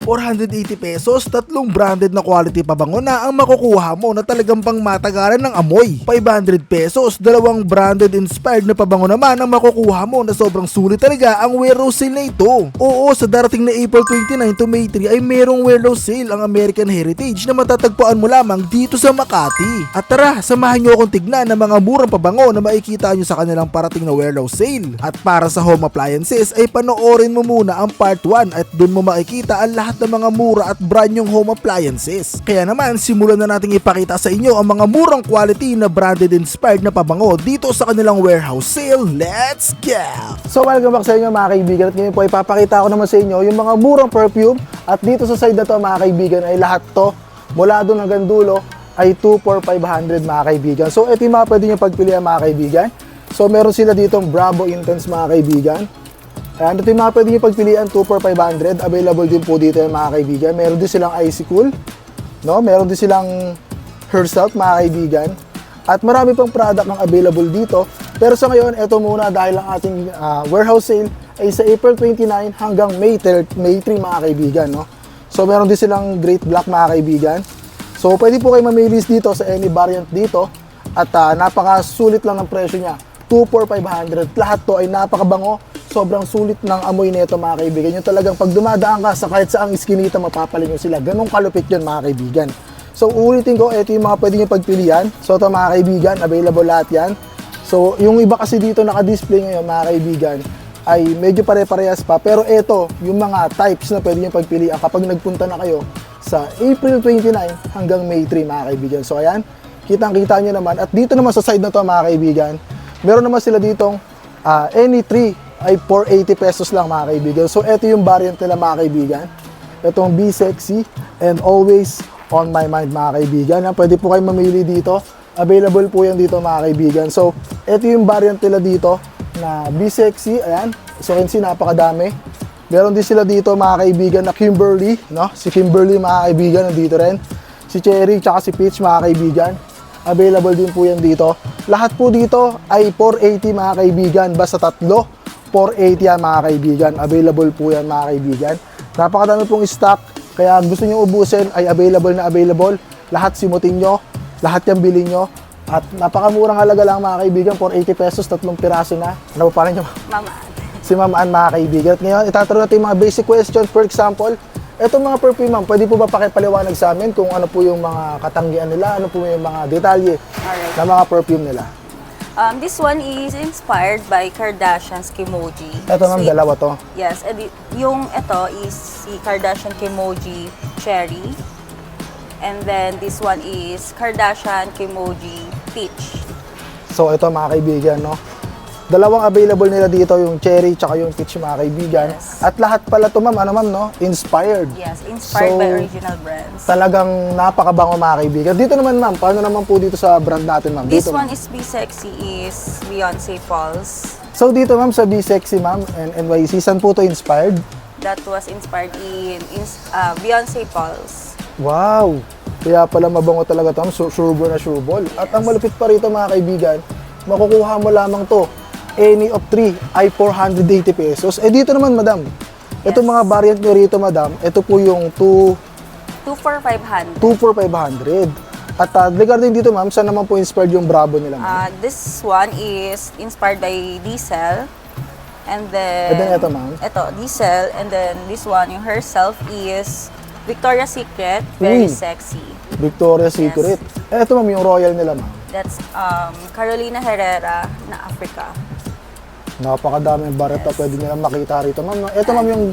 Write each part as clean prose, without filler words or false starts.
480 pesos, tatlong branded na quality pabango na ang makukuha mo na talagang pang matagalan ng amoy. 500 pesos, dalawang branded inspired na pabango naman ang makukuha mo na sobrang sulit talaga ang warehouse sale na ito. Oo, sa darating na April 29 to May 3 ay merong warehouse sale ang American Heritage na matatagpuan mo lamang dito sa Makati. At tara, samahan nyo akong tignan ng mga murang pabango na makikita nyo sa kanilang parating na warehouse sale. At para sa home appliances ay panoorin mo muna ang part 1 at dun mo makikita ang lahat ng mga mura at brand yung home appliances. Kaya naman simulan na nating ipakita sa inyo ang mga murang quality na branded inspired na pabango dito sa kanilang warehouse sale. Let's go! So welcome back sa inyo mga kaibigan, at ngayon po ipapakita ko naman sa inyo yung mga murang perfume, at dito sa side na to mga kaibigan ay lahat to mula doon hanggang dulo ay 2 for 500 mga kaibigan. So ito yung mga pwede nyo pagpilian mga kaibigan. So meron sila ditong Bravo Intense mga kaibigan. Ayan, ito yung mga pwede nyo pagpilian, 2 for 500. Available din po dito yung mga kaibigan. Meron din silang Icy Cool, no? Meron din silang Herself mga kaibigan. At marami pang product ang available dito. Pero sa ngayon, ito muna dahil ang ating warehouse sale ay sa April 29 hanggang May 3 mga kaibigan, no? So meron din silang Great Black mga kaibigan. So pwede po kayo mamilis dito sa any variant dito. At napakasulit lang ng presyo niya. 2 for 500. Lahat to ay napakabango. Sobrang sulit ng amoy nito mga kaibigan. Yung talagang pag dumadaan ka sa kahit saang iskinita, mapapalingon sila. Ganong kalupit yun mga kaibigan. So ulitin ko, ito yung mga pwede nyo pagpilian. So ito mga kaibigan, available lahat yan. So yung iba kasi dito naka-display ngayon mga kaibigan ay medyo pare-parehas pa. Pero ito, yung mga types na pwede nyo pagpilian kapag nagpunta na kayo sa April 29 hanggang May 3 mga kaibigan. So ayan, kitang-kita nyo naman. At dito naman sa side na to mga kaibigan, meron naman sila ditong any 3 ay 480 pesos lang mga kaibigan. So ito yung variant nila mga kaibigan. Itong Be Sexy and Always On My Mind mga kaibigan. Pwede po kayo mamili dito. Available po yan dito mga kaibigan. So ito yung variant nila dito na Be Sexy. Ayan. So kasi napakadami. Meron din sila dito mga kaibigan na Kimberly, no? Si Kimberly mga kaibigan nandito rin. Si Cherry tsaka si Peach mga kaibigan. Available din po yan dito. Lahat po dito ay 480 mga kaibigan. Basta tatlo 480 yan mga kaibigan. Available po yan mga kaibigan. Napakadami pong stock. Kaya gusto nyo ubusin ay available na available. Lahat simutin nyo. Lahat yan bilhin nyo. At napakamurang halaga lang mga kaibigan. 480 pesos, 3 piraso na. Ano pa rin nyo? Mama. Si Ma'am Ann mga kaibigan. At ngayon, itatanong natin yung mga basic questions. For example, etong mga perfume ma'am, pwede po ba pakipaliwanag sa amin kung ano po yung mga katanggihan nila, ano po yung mga detalye ng mga perfume nila? This one is inspired by Kardashian's Kimoji. Ito ma'am, dalawa to. Yes, yung ito is si Kardashian Kimoji Cherry. And then this one is Kardashian Kimoji Peach. So ito mga kaibigan, no? Dalawang available nila dito, yung cherry tsaka yung peach mga kaibigan. Yes. At lahat pala to ma'am, ano ma'am, no? Inspired. Yes, inspired So, by original brands. Talagang napakabango mga kaibigan. Dito naman ma'am, paano naman po dito sa brand natin ma'am? This Dito, one ma'am. is Be Sexy is Beyonce Falls. So dito ma'am sa Be Sexy ma'am and NYC, saan po to inspired? That was inspired in Beyonce Falls. Wow! Kaya pala mabango talaga to ma'am, sureball na sureball. At ang malupit pa rito mga kaibigan, makukuha mo lamang to. Any of 3 ay 480 pesos. Eh dito naman madam, itong mga variant nyo rito madam, ito po yung 2 for 500. for 500. At regarding dito ma'am, saan naman po inspired yung Bravo nila ma'am? This one is inspired by Diesel. And And then, then ito ma'am? Ito, Diesel. And then this one, yung Herself is Victoria's Secret. Very sexy. Victoria's Secret. Eh ito ma'am, yung Royal nila ma'am. That's Carolina Herrera na Africa. Napakadaming bareta pwede nyo lang makita rito ma'am. Ito ma'am yung,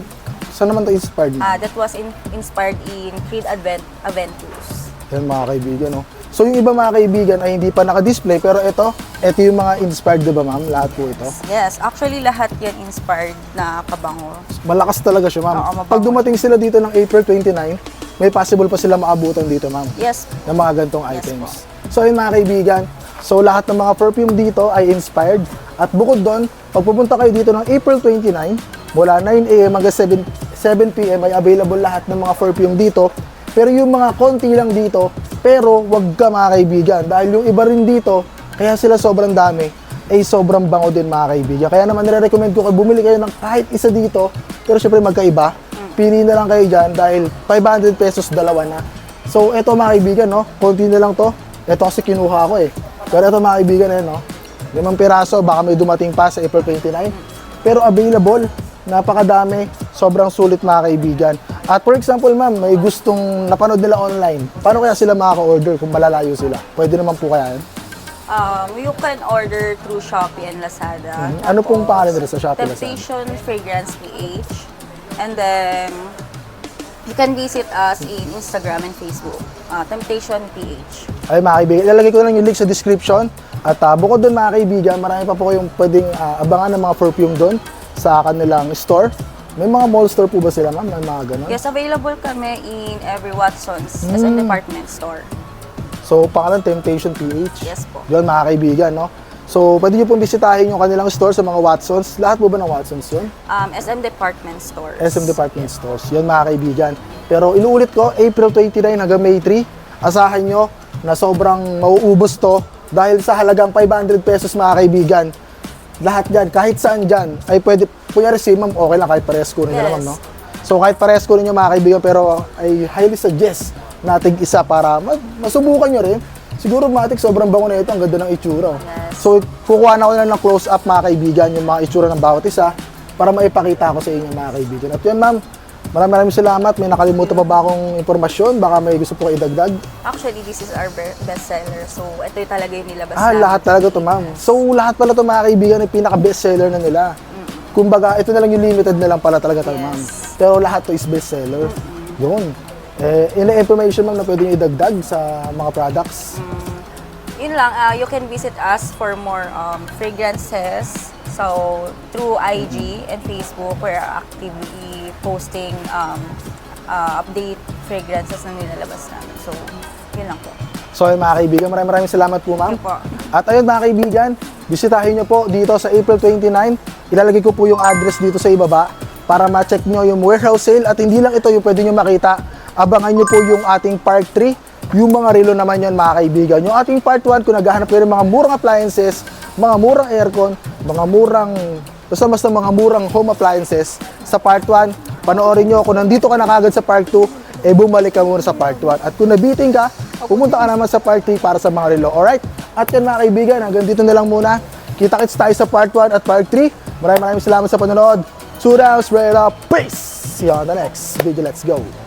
saan naman ito inspired ma'am? That was inspired in Creed Aventus. Yan mga kaibigan, no? So yung iba mga kaibigan ay hindi pa naka-display, pero ito yung mga inspired, diba ma'am? Lahat po ito. Yes, actually lahat yan inspired na kabango. Malakas talaga siya ma'am. Oo, mabango. Pag dumating sila dito ng April 29, may possible pa sila maabutan dito ma'am. Yes. Ng mga gantong Yes items. So yun mga kaibigan, so lahat ng mga perfume dito ay inspired. At bukod doon, pag pupunta kayo dito ng April 29, mula 9 AM hanggang 7 PM ay available lahat ng mga perfume dito. Pero yung mga konti lang dito, pero wag ka mga kaibigan. Dahil yung iba rin dito, kaya sila sobrang dami, ay sobrang bango din mga kaibigan. Kaya naman nire-recommend ko kayo bumili kayo ng kahit isa dito, pero syempre magkaiba pili na lang kayo dyan dahil 500 pesos dalawa na. So, eto mga kaibigan, no? Konti na lang to. Ito kasi kinuha ko eh. Pero eto mga kaibigan, no? 5 piraso, baka may dumating pa sa April 29. Pero available, napakadami, sobrang sulit mga kaibigan. At for example, ma'am, may gustong napanood nila online. Paano kaya sila makaka-order kung malalayo sila? Pwede naman po kaya yan? You can order through Shopee and Lazada. Ano pong pangalan nila sa Shopee, Lazada? Temptation Fragrance PH. And then, you can visit us in Instagram and Facebook. Temptation PH. Ay mga kaibigan, ilalagay ko lang yung link sa description. At bukod doon mga kaibigan, marami pa po kayong pwedeng abangan ng mga perfume doon sa kanilang store. May mga mall store po ba sila, ma'am? May mga ganun? Yes, available kami in every Watson's as a department store. So, pangalan Temptation PH. Yes po. Yun mga kaibigan, no? So, pwede nyo pong bisitahin yung kanilang store sa mga Watsons. Lahat po ba ng Watsons yun? SM Department Stores. SM Department Stores. Yun mga kaibigan. Pero inuulit ko, April 29 hanggang May 3, asahan nyo na sobrang mauubos to dahil sa halagang 500 pesos mga kaibigan. Lahat dyan, kahit saan dyan, ay pwede, kunyari si ma'am, okay lang kahit parehas kunin nyo Yes. naman, no? So kahit parehas kunin nyo mga kaibigan, pero I highly suggest na tig-isa para masubukan nyo rin. Siguro matik, sobrang bango na ito, ang ganda ng itsura. Yes. So kukuha na ko na ng close-up mga kaibigan, yung mga itsura ng bawat isa, para maipakita ko sa inyo mga kaibigan. At yun ma'am, maraming salamat. May nakalimutan pa ba akong impormasyon? Baka may gusto po kayo idagdag? Actually, this is our bestseller. So, ito yung talaga yung nilabas namin. Lahat talaga to ma'am. So lahat pala to mga kaibigan ay pinaka-bestseller na nila. Kumbaga, ito na lang yung limited na lang pala talaga tayo, Yes. ma'am. Pero lahat to is bestseller. Yun. Ilang information ma'am na pwede nyo idagdag sa mga products? Yun lang, you can visit us for more fragrances. So, through IG and Facebook, we're actively posting update fragrances na nilalabas namin. So, yun lang po. So ayun mga kaibigan, maraming salamat po ma'am. Thank you po. At ayun mga kaibigan, bisitahin nyo po dito sa April 29. Ilalagay ko po yung address dito sa ibaba para ma-check nyo yung warehouse sale. At hindi lang ito yung pwede nyo makita. Abangan nyo po yung ating part 3. Yung mga relo naman yan mga kaibigan. Yung ating part 1, kung naghahanap kayo ng mga murang appliances, mga murang aircon, mga basta mga murang home appliances, sa part 1, panoorin nyo. Kung nandito ka na kagad sa part 2, bumalik ka muna sa part 1. At kung nabiting ka, pumunta ka naman sa part 3 para sa mga relo. Alright? At yan mga kaibigan, hanggang dito na lang muna. Kita-kits tayo sa part 1 at part 3. Maraming salamat sa panonood. Surrounds, Rela, peace! See you on the next video. Let's go!